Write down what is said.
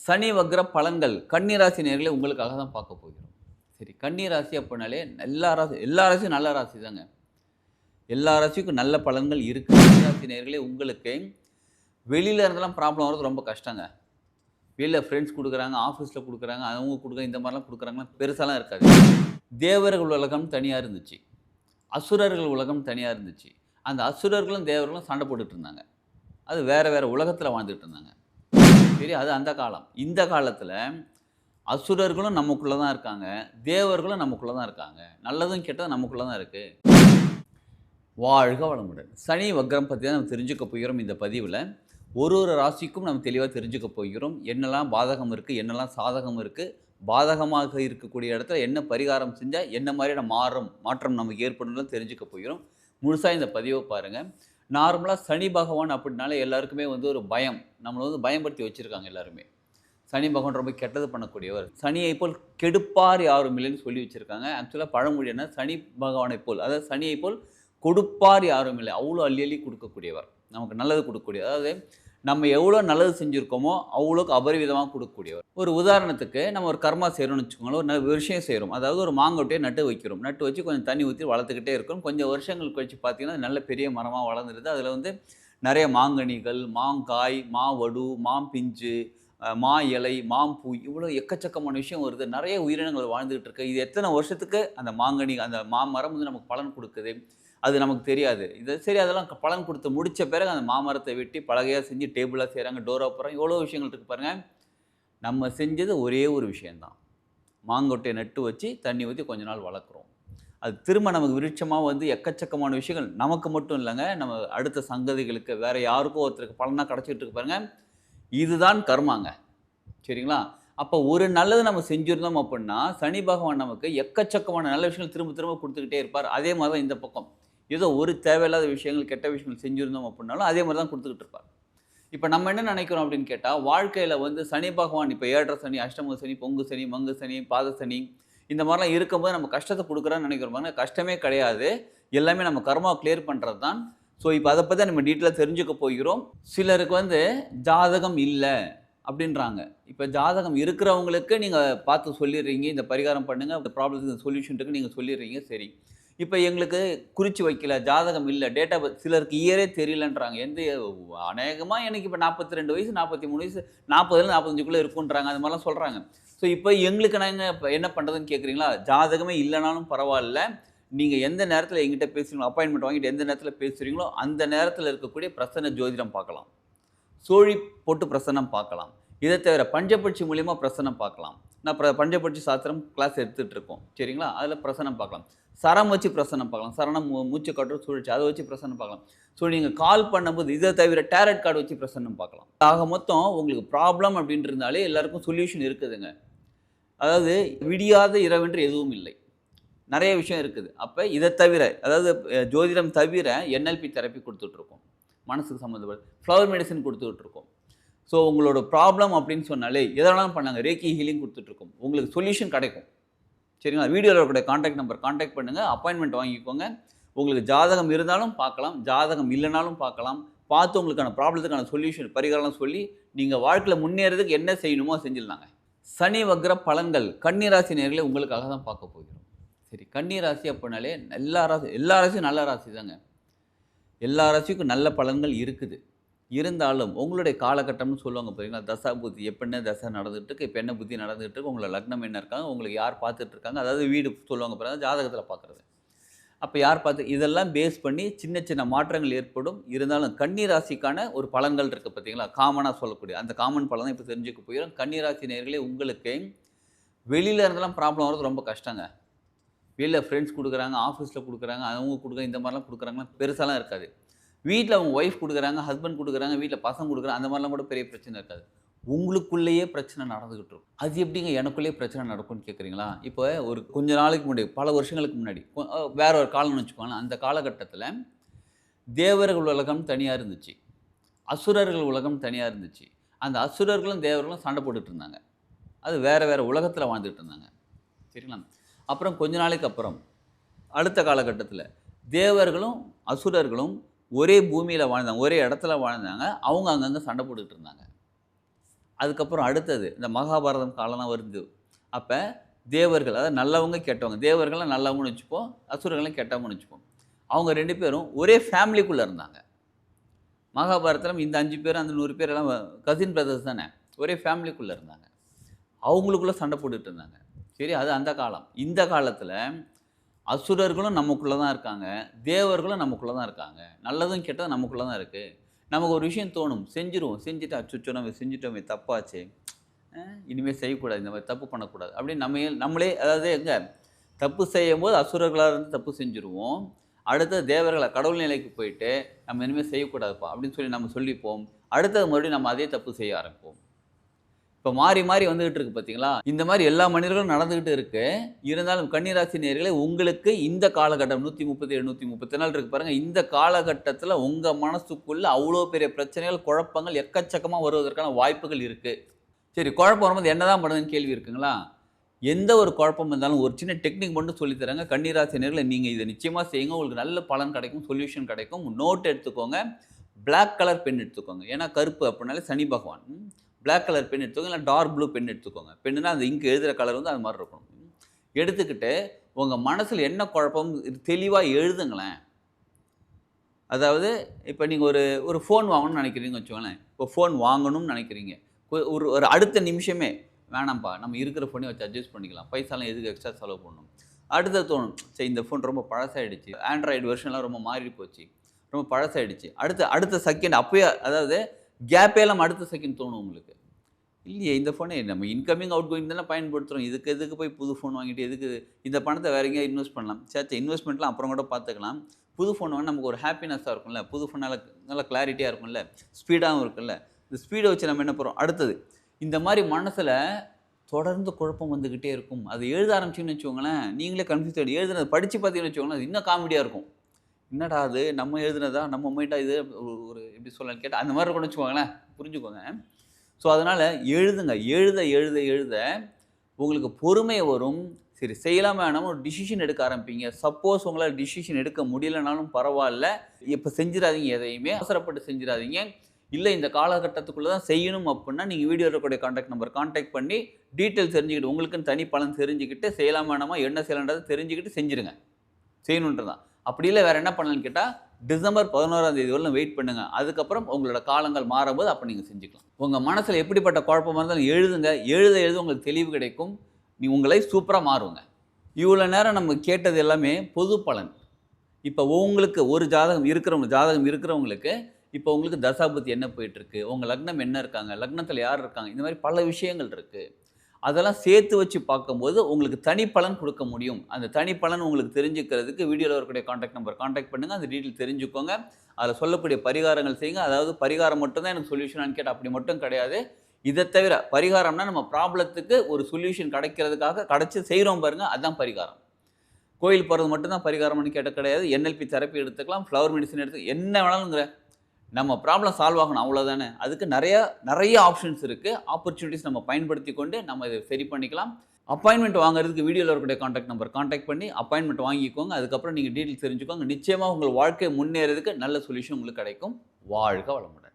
சனி வக்ர பலன்கள் கன்னி ராசி நேயர்களே உங்களுக்காக தான் பார்க்க போகிறோம். சரி, கன்னி ராசி அப்படினாலே எல்லா ராசியும் நல்ல ராசி தாங்க. எல்லா ராசிக்கும் நல்ல பலன்கள் இருக்கு. கன்னி ராசி நேயர்களே உங்களுக்கு வெளியில இருந்தெல்லாம் ப்ராப்ளம் வரது ரொம்ப கஷ்டங்க. வெளியில ஃப்ரெண்ட்ஸ் குடுக்குறாங்க, ஆஃபீஸ்ல குடுக்குறாங்க, அவங்க குடுக்குறாங்க, இந்த மாரிலாம் குடுக்குறாங்கன்னா பெருசாலாம் இருக்காது. தேவர்கள் உலகம் தனியா இருந்துச்சு. அசுரர்கள் உலகம் தனியா இருந்துச்சு. அந்த அசுரர்களும் தேவர்களும் சண்டை போட்டுட்டு இருந்தாங்க. அது வேற வேற உலகத்துல வாழ்ந்துட்டு இருந்தாங்க. சரி, அது அந்த காலம். இந்த காலத்துல அசுரர்களும் நமக்குள்ள தான் இருக்காங்க. தேவர்களும் நமக்குள்ள தான் இருக்காங்க. நல்லதும் கெட்டதும் நமக்குள்ள தான் இருக்கு. வாழ்க வளமுடன். சனி வக்ரம் பத்தி தான் நம்ம தெரிஞ்சுக்க போகிறோம் இந்த பதிவுல. ஒரு ஒரு ராசிக்கும் நம்ம தெளிவா தெரிஞ்சுக்க போகிறோம். என்னெல்லாம் பாதகம் இருக்கு, என்னெல்லாம் சாதகம் இருக்கு, பாதகமாக இருக்கக்கூடிய இடத்துல என்ன பரிகாரம் செஞ்சா என்ன மாதிரியான மாற்றம் நமக்கு ஏற்படும்னு தெரிஞ்சுக்க போகிறோம். முழுசா இந்த பதிவை பாருங்க. நார்மலா சனி பகவான் அப்படின்னாலே எல்லாருக்குமே வந்து ஒரு பயம். நம்மள வந்து பயம்படுத்தி வச்சிருக்காங்க எல்லாருமே. சனி பகவான் ரொம்ப கெட்டது பண்ணக்கூடியவர். சனியை போல் கெடுப்பார் யாரும் இல்லைன்னு சொல்லி வச்சிருக்காங்க. ஆக்சுவலா பழமொழி என்ன, சனி பகவானை போல், அதாவது சனியை போல் கொடுப்பார் யாரும் இல்லை. அவ்வளோ அள்ளி அள்ளி கொடுக்கக்கூடியவர். நமக்கு நல்லது கொடுக்கக்கூடிய, அதாவது நம்ம எவ்வளோ நல்லது செஞ்சுருக்கோமோ அவ்வளோக்கு அபரிவிதமாக கொடுக்கக்கூடியவர். ஒரு உதாரணத்துக்கு நம்ம ஒரு கர்மா செய்கிறோம்னு வச்சுக்கோங்களேன், ஒரு விஷயம் செய்கிறோம். அதாவது ஒரு மாங்கொட்டையை நட்டு வைக்கிறோம். நட்டு வச்சு கொஞ்சம் தண்ணி ஊற்றி வளர்த்துக்கிட்டே இருக்கோம். கொஞ்சம் வருஷங்கள் கழிச்சு பார்த்தீங்கன்னா நல்ல பெரிய மரமாக வளர்ந்துருது. அதில் வந்து நிறைய மாங்கனிகள், மாங்காய், மாவடு, மாம்பிஞ்சு, மா இலை, மாம்பூ, இவ்வளோ எக்கச்சக்கமான விஷயம் வருது. நிறைய உயிரினங்கள் வாழ்ந்துகிட்டு இருக்கு. இது எத்தனை வருஷத்துக்கு அந்த மாங்கனி, அந்த மாமரம் வந்து நமக்கு பலன் கொடுக்குது, அது நமக்கு தெரியாது. இது சரி, அதெல்லாம் பலன் கொடுத்து முடித்த பிறகு அந்த மாமரத்தை வெட்டி பலகையாக செஞ்சு டேபிளாக செய்கிறாங்க, டோராக போகிறாங்க, எவ்வளோ விஷயங்கள் இருக்குது பாருங்கள். நம்ம செஞ்சது ஒரே ஒரு விஷயந்தான். மாங்கொட்டையை நட்டு வச்சு தண்ணி ஊற்றி கொஞ்ச நாள் வளர்க்குறோம். அது திரும்ப நமக்கு விருட்சமாக வந்து எக்கச்சக்கமான விஷயங்கள் நமக்கு மட்டும் இல்லைங்க, நம்ம அடுத்த சங்கதிகளுக்கு வேறு யாருக்கோ ஒருத்தருக்கு பலனாக கிடச்சிட்டு இருக்கு பாருங்கள். இதுதான் கர்மாங்க. சரிங்களா? அப்போ ஒரு நல்லது நம்ம செஞ்சுருந்தோம் அப்படின்னா சனி பகவான் நமக்கு எக்கச்சக்கமான நல்ல விஷயங்கள் திரும்ப திரும்ப கொடுத்துக்கிட்டே இருப்பார். அதே மாதிரி தான் இந்த பக்கம் ஏதோ ஒரு தேவையில்லாத விஷயங்கள், கெட்ட விஷயங்கள் செஞ்சுருந்தோம் அப்படின்னாலும் அதே மாதிரி தான் கொடுத்துக்கிட்டு இருப்பார். இப்போ நம்ம என்ன நினைக்கிறோம் அப்படின்னு கேட்டால், வாழ்க்கையில் வந்து சனி பகவான் இப்போ 7.5 சனி, அஷ்டம சனி, பொங்கு சனி, மங்கு சனி, பாத சனி, இந்த மாதிரிலாம் இருக்கும்போது நம்ம கஷ்டத்தை கொடுக்குறான்னு நினைக்கிறோம். கஷ்டமே கிடையாது. எல்லாமே நம்ம கர்மா கிளியர் பண்ணுறது தான். ஸோ இப்போ அதை பற்றி நம்ம டீட்டெயிலாக தெரிஞ்சுக்க போகிறோம். சிலருக்கு வந்து ஜாதகம் இல்லை அப்படின்றாங்க. இப்போ ஜாதகம் இருக்கிறவங்களுக்கு நீங்கள் பார்த்து சொல்லிடுறீங்க, இந்த பரிகாரம் பண்ணுங்கள், இந்த ப்ராப்ளத்துக்கு சொல்யூஷன் இருக்குது நீங்கள் சொல்லிடுறீங்க, சரி. இப்போ எங்களுக்கு குறித்து வைக்கல, ஜாதகம் இல்லை, டேட் ஆஃப் பர்த் சிலருக்கு இயரே தெரியலன்றாங்க. அநேகமாக எனக்கு இப்போ 42 வயசு, 43 வயசு, 40லேருந்து 45க்குள்ளே இருக்குன்றாங்க. அது மாதிரிலாம் சொல்கிறாங்க. ஸோ இப்போ எங்களுக்கு நாங்கள் இப்போ என்ன பண்ணுறதுன்னு கேட்குறீங்களா? ஜாதகமே இல்லைனாலும் பரவாயில்ல, நீங்கள் எந்த நேரத்தில் எங்கிட்ட பேசுகிறீங்களோ, அப்பாயின்மெண்ட் வாங்கிட்டு எந்த நேரத்தில் பேசுகிறீங்களோ அந்த நேரத்தில் இருக்கக்கூடிய பிரசன்ன ஜோதிடம் பார்க்கலாம், சோழி போட்டு பிரசன்னம் பார்க்கலாம். இதை தவிர பஞ்சபட்சி மூலியமாக பிரசன்னம் பார்க்கலாம். நான் பஞ்சபட்சி சாஸ்திரம் கிளாஸ் எடுத்துகிட்டு இருக்கோம், சரிங்களா? அதில் பிரசன்னம் பார்க்கலாம். சரம் வச்சு பிரசன்னம் பார்க்கலாம். சரணம், மூச்சு காற்று, சுழற்சி, அதை வச்சு பிரசன்னம் பார்க்கலாம். ஸோ நீங்கள் கால் பண்ணும்போது இதை தவிர டேரட் கார்டு வச்சு பிரசன்னம் பார்க்கலாம். ஆக மொத்தம் உங்களுக்கு ப்ராப்ளம் அப்படின்ட்டு இருந்தாலே எல்லாருக்கும் சொல்யூஷன் இருக்குதுங்க. அதாவது விடியாத இரவென்று எதுவும் இல்லை, நிறைய விஷயம் இருக்குது. அப்போ இதை தவிர, அதாவது ஜோதிடம் தவிர NLP தெரப்பி கொடுத்துட்ருக்கோம், மனசுக்கு சம்மந்தப்பட்ட ஃப்ளவர் மெடிசன் கொடுத்துட்ருக்கோம். ஸோ உங்களோட ப்ராப்ளம் அப்படின்னு சொன்னாலே எதை வேணாலும் பண்ணாங்க, ரேக்கி ஹீலிங் கொடுத்துட்ருக்கோம், உங்களுக்கு சொல்யூஷன் கிடைக்கும், சரிங்களா? வீடியோவில் இருக்கக்கூடிய கான்டாக்ட் நம்பர் கான்டாக்ட் பண்ணுங்கள், அப்பாயின்மெண்ட் வாங்கிக்கோங்க. உங்களுக்கு ஜாதகம் இருந்தாலும் பார்க்கலாம், ஜாதகம் இல்லைனாலும் பார்க்கலாம். பார்த்து உங்களுக்கான ப்ராப்ளத்துக்கான சொல்யூஷன் பரிகாரம் சொல்லி நீங்கள் வாழ்க்கையில் முன்னேறதுக்கு என்ன செய்யணுமோ செஞ்சிடலாங்க. சனி வக்ர பலன்கள் கன்னி ராசி நேயர்களே உங்களுக்காக தான் பார்க்க போகிறோம். சரி, கன்னி ராசி அப்படின்னாலே எல்லா ராசியும் நல்ல ராசி தாங்க. எல்லா ராசிக்கும் நல்ல பலன்கள் இருக்குது. இருந்தாலும் உங்களுடைய காலகட்டம்னு சொல்லுவாங்க பார்த்தீங்களா, தசா புத்தி எப்போ என்ன தசை நடந்துகிட்டு இருக்கு, இப்போ என்ன புத்தி நடந்துகிட்டு இருக்கு, உங்களை லக்னம் என்ன இருக்காங்க, உங்களுக்கு யார் பார்த்துட்டு இருக்காங்க, அதாவது வீடு சொல்லுவாங்க பாருங்க, ஜாதகத்தில் பார்க்குறது. அப்போ யார் பார்த்து இதெல்லாம் பேஸ் பண்ணி சின்ன சின்ன மாற்றங்கள் ஏற்படும். இருந்தாலும் கன்னி ராசிக்கான ஒரு பலன்கள் இருக்குது பார்த்தீங்களா, காமனாக சொல்லக்கூடிய அந்த காமன் பலன் தான் இப்போ தெரிஞ்சுக்க போகிறோம். கன்னி ராசி நேயர்களே உங்களுக்கு வெளியில் இருந்தெல்லாம் ப்ராப்ளம் வரது ரொம்ப கஷ்டங்க. வெளியில் ஃப்ரெண்ட்ஸ் கொடுக்குறாங்க, ஆஃபீஸில் கொடுக்குறாங்க, அவங்க கொடுக்குறாங்க, இந்த மாதிரிலாம் கொடுக்குறாங்கன்னா பெருசாலாம் இருக்காது. வீட்டில் அவங்க ஒய்ஃப் கொடுக்குறாங்க, ஹஸ்பண்ட் கொடுக்குறாங்க, வீட்டில் பசங்க கொடுக்குறாங்க, அந்த மாதிரிலாம் கூட பெரிய பிரச்சனை இருக்காது. உங்களுக்குள்ளேயே பிரச்சனை நடந்துகிட்டு இருக்கும். அது எப்படிங்க எனக்குள்ளேயே பிரச்சனை நடக்கும்னு கேட்குறீங்களா? இப்போ ஒரு கொஞ்ச நாளைக்கு முன்னாடி, பல வருஷங்களுக்கு முன்னாடி, வேற ஒரு காலம்னு வச்சுக்கோங்களேன். அந்த காலகட்டத்தில் தேவர்கள் உலகம் தனியாக இருந்துச்சு, அசுரர்கள் உலகம் தனியாக இருந்துச்சு. அந்த அசுரர்களும் தேவர்களும் சண்டை போட்டுட்டு இருந்தாங்க. அது வேற வேற உலகத்தில் வாழ்ந்துட்டு இருந்தாங்க, சரிங்களா? அப்புறம் கொஞ்ச நாளைக்கு அப்புறம் அடுத்த காலகட்டத்தில் தேவர்களும் அசுரர்களும் ஒரே பூமியில் வாழ்ந்தாங்க, ஒரே இடத்துல வாழ்ந்தாங்க. அவங்க அங்கங்கே சண்டை போட்டுக்கிட்டு இருந்தாங்க. அதுக்கப்புறம் அடுத்தது இந்த மகாபாரதம் காலம்லாம் வருது. அப்போ தேவர்கள், அதாவது நல்லவங்க கெட்டவங்க, தேவர்கள்லாம் நல்லவங்கன்னு வச்சுப்போம், அசுரர்கள்லாம் கெட்டவங்கன்னு வச்சுப்போம். அவங்க 2 பேரும் ஒரே ஃபேமிலிக்குள்ளே இருந்தாங்க. மகாபாரதத்தில் இந்த 5 பேர் அந்த 100 பேர் எல்லாம் கசின் பிரதர்ஸ் தானே, ஒரே ஃபேமிலிக்குள்ளே இருந்தாங்க. அவங்களுக்குள்ளே சண்டை போட்டுட்டு இருந்தாங்க. சரி, அது அந்த காலம். இந்த காலத்தில் அசுரர்களும் நமக்குள்ளே தான் இருக்காங்க, தேவர்களும் நமக்குள்ளே தான் இருக்காங்க. நல்லதும் கெட்டதும் நமக்குள்ளே தான் இருக்குது. நமக்கு ஒரு விஷயம் தோணும், செஞ்சுருவோம். செஞ்சுட்டு அச்சோ நம்ம செஞ்சுட்டோமே தப்பாச்சே, இனிமேல் செய்யக்கூடாது, இந்த மாதிரி தப்பு பண்ணக்கூடாது அப்படின்னு நம்மளே அதாவது எங்கே தப்பு செய்யும்போது அசுரர்களாக இருந்து தப்பு செஞ்சுருவோம். அடுத்தது தேவர்களை கடவுள் நிலைக்கு போயிட்டு நம்ம இனிமேல் செய்யக்கூடாதுப்பா அப்படின்னு சொல்லி நம்ம சொல்லிப்போம். அடுத்தது மறுபடியும் நம்ம அதே தப்பு செய்ய ஆரம்பிப்போம். இப்போ மாறி மாறி வந்துகிட்டு இருக்கு பார்த்தீங்களா? இந்த மாதிரி எல்லா மனிதர்களும் நடந்துகிட்டு இருக்கு. இருந்தாலும் கன்னிராசி நேயர்களே, உங்களுக்கு இந்த காலகட்டம் 137, 134 இருக்கு பாருங்க. இந்த காலகட்டத்தில் உங்கள் மனசுக்குள்ள அவ்வளோ பெரிய பிரச்சனைகள், குழப்பங்கள் எக்கச்சக்கமாக வருவதற்கான வாய்ப்புகள் இருக்கு. சரி, குழப்பம் வரும்போது என்னதான் பண்ணுதுன்னு கேள்வி இருக்குங்களா? எந்த ஒரு குழப்பம் இருந்தாலும் ஒரு சின்ன டெக்னிக் மட்டும் சொல்லித்தராங்க. கன்னிராசி நேயர்களே, நீங்கள் இதை நிச்சயமாக செய்யுங்க. உங்களுக்கு நல்ல பலன் கிடைக்கும், சொல்யூஷன் கிடைக்கும். நோட் எடுத்துக்கோங்க, பிளாக் கலர் பென் எடுத்துக்கோங்க. ஏன்னா கருப்பு அப்படின்னாலே சனி பகவான். பிளாக் கலர் பென் எடுத்துக்கோங்க, இல்லை டார்க் ப்ளூ பென் எடுத்துக்கோங்க. பெண்ணுனா அந்த இங்கு எழுதுகிற கலர் வந்து அது மாதிரி இருக்கணும். எடுத்துக்கிட்டு உங்கள் மனசில் என்ன குழப்பம் தெளிவாக எழுதுங்களேன். அதாவது இப்போ நீங்கள் ஒரு ஃபோன் வாங்கணும்னு நினைக்கிறீங்கன்னு வச்சுக்கோங்களேன். இப்போ ஃபோன் வாங்கணும்னு நினைக்கிறீங்க. ஒரு அடுத்த நிமிஷமே வேணாம்ப்பா, நம்ம இருக்கிற ஃபோனே வச்சு அட்ஜஸ்ட் பண்ணிக்கலாம், பைசாலாம் எதுக்கு எக்ஸ்ட்ரா செலவு பண்ணணும். அடுத்த தோணும், சரி இந்த ஃபோன் ரொம்ப பழசாயிடுச்சு, ஆண்ட்ராய்டு வெர்ஷன்லாம் ரொம்ப மாறி போச்சு, ரொம்ப பழசாயிடுச்சு. அடுத்த செகண்ட் அப்போயே, அதாவது கேப்பே இல்லாமல் அடுத்த செகண்ட் தோணும் உங்களுக்கு. இல்லையே, இந்த ஃபோனே நம்ம இன்கமிங் அவுட் கோயிங் தானே பயன்படுத்துகிறோம், எதுக்கு போய் புது ஃபோன் வாங்கிட்டு எதுக்கு இந்த பணத்தை வேறு எங்கேயா இன்வெஸ்ட் பண்ணலாம். சரி, இன்வெஸ்ட்மெண்ட்லாம் அப்புறம் கூட பார்த்துக்கலாம். புது ஃபோன் வாங்க நமக்கு ஒரு ஹாப்பினஸ்ஸாக இருக்கும்ல, புது ஃபோன் நல்லா கிளாரிட்டியாக இருக்கும்ல, ஸ்பீடாகவும் இருக்குல்ல. இந்த ஸ்பீடை வச்சு நம்ம என்ன பண்ணுறோம், அடுத்தது இந்த மாதிரி மனசில் தொடர்ந்து குழப்பம் வந்துக்கிட்டே இருக்கும். அது எழுத ஆரம்பிச்சிங்கன்னு வச்சுக்கோங்களேன், நீங்களே கன்ஃபியூஸ் ஆகிடும். எழுதுனது படித்து பார்த்தீங்கன்னு வச்சுக்கோங்களேன், அது இன்னும் காமெடியாக இருக்கும். என்னடா அது நம்ம எழுதுனதா, நம்ம மைண்டா இது, ஒரு எப்படி சொல்லலான்னு கேட்டால் அந்த மாதிரி இருக்கும்னு வச்சுக்கோங்களேன், புரிஞ்சுக்கோங்க. ஸோ அதனால் எழுதுங்க, எழுத உங்களுக்கு பொறுமை வரும். சரி, செய்யலாமா வேணாம ஒரு டிசிஷன் எடுக்க ஆரம்பிப்பீங்க. சப்போஸ் உங்களால் டிசிஷன் எடுக்க முடியலனாலும் பரவாயில்ல, இப்போ செஞ்சிடாதீங்க, எதையுமே அவசரப்பட்டு செஞ்சிடாதீங்க. இல்லை இந்த காலகட்டத்துக்குள்ளே தான் செய்யணும் அப்படின்னா நீங்கள் வீடியோ இருக்கக்கூடிய கான்டாக்ட் நம்பர் கான்டாக்ட் பண்ணி டீட்டெயில்ஸ் தெரிஞ்சுக்கிட்டு, உங்களுக்குன்னு தனி பலன் தெரிஞ்சுக்கிட்டு, செய்யலாமா வேணாமா, என்ன செய்யலான்றதை தெரிஞ்சுக்கிட்டு செஞ்சுருங்க. செய்யணுன்றதான். அப்படி இல்லை வேறு என்ன பண்ணலான்னு கேட்டால், டிசம்பர் 11ஆம் தேதி வரலும் வெயிட் பண்ணுங்கள். அதுக்கப்புறம் உங்களோட காலங்கள் மாறும்போது அப்போ நீங்கள் செஞ்சுக்கலாம். உங்கள் மனசில் எப்படிப்பட்ட குழப்பமாக இருந்தாலும் எழுதுங்க. எழுத உங்களுக்கு தெளிவு கிடைக்கும். உங்கள் லைஃப் சூப்பராக மாறுங்க. இவ்வளோ நேரம் நம்ம கேட்டது எல்லாமே பொது பலன். இப்போ உங்களுக்கு ஒரு ஜாதகம் இருக்கிறவங்களுக்கு இப்போ உங்களுக்கு தசாபுத்தி என்ன போயிட்டுருக்கு, உங்கள் லக்னம் என்ன இருக்காங்க, லக்னத்தில் யார் இருக்காங்க, இந்த மாதிரி பல விஷயங்கள் இருக்குது. அதெல்லாம் சேர்த்து வச்சு பார்க்கும்போது உங்களுக்கு தனிப்பலன் கொடுக்க முடியும். அந்த தனிப்பலன் உங்களுக்கு தெரிஞ்சுக்கிறதுக்கு வீடியோவில் இருக்கக்கூடிய கான்டாக்ட் நம்பர் கான்டாக்ட் பண்ணுங்கள். அந்த டீட்டெயில் தெரிஞ்சுக்கோங்க. அதில் சொல்லக்கூடிய பரிகாரங்கள் செய்யுங்க. அதாவது பரிகாரம் மட்டும்தான் எனக்கு சொல்யூஷனான்னு கேட்டால் அப்படி மட்டும் கிடையாது. இதை தவிர பரிகாரம்னா நம்ம ப்ராப்ளத்துக்கு ஒரு சொல்யூஷன் கிடைக்கிறதுக்காக செய்கிறோம் பாருங்கள், அதுதான் பரிகாரம். கோயில் போகிறது மட்டும்தான் பரிகாரம்னு கேட்ட கிடையாது. NLP தெரப்பி எடுத்துக்கலாம், ஃப்ளவர் மெடிசன் என்ன வேணாலுங்கிற நம்ம ப்ராப்ளம் சால்வ் ஆகணும், அவ்வளோதானே. அதுக்கு நிறைய ஆப்ஷன்ஸ் இருக்குது. ஆப்பர்ச்சுனிட்டிஸ் நம்ம பயன்படுத்தி கொண்டு நம்ம இதை சரி பண்ணிக்கலாம். அப்பாயின்மெண்ட் வாங்குறதுக்கு வீடியோவில் இருக்கக்கூடிய கான்டாக்ட் நம்பர் கான்டாக்ட் பண்ணி அப்பாயின்மெண்ட் வாங்கிக்கோங்க. அதுக்கப்புறம் நீங்கள் டீட்டெயில்ஸ் தெரிஞ்சுக்கோங்க. நிச்சயமாக உங்கள் வாழ்க்கை முன்னேறதுக்கு நல்ல சொல்யூஷன் உங்களுக்கு கிடைக்கும். வாழ்க வளமுடன்.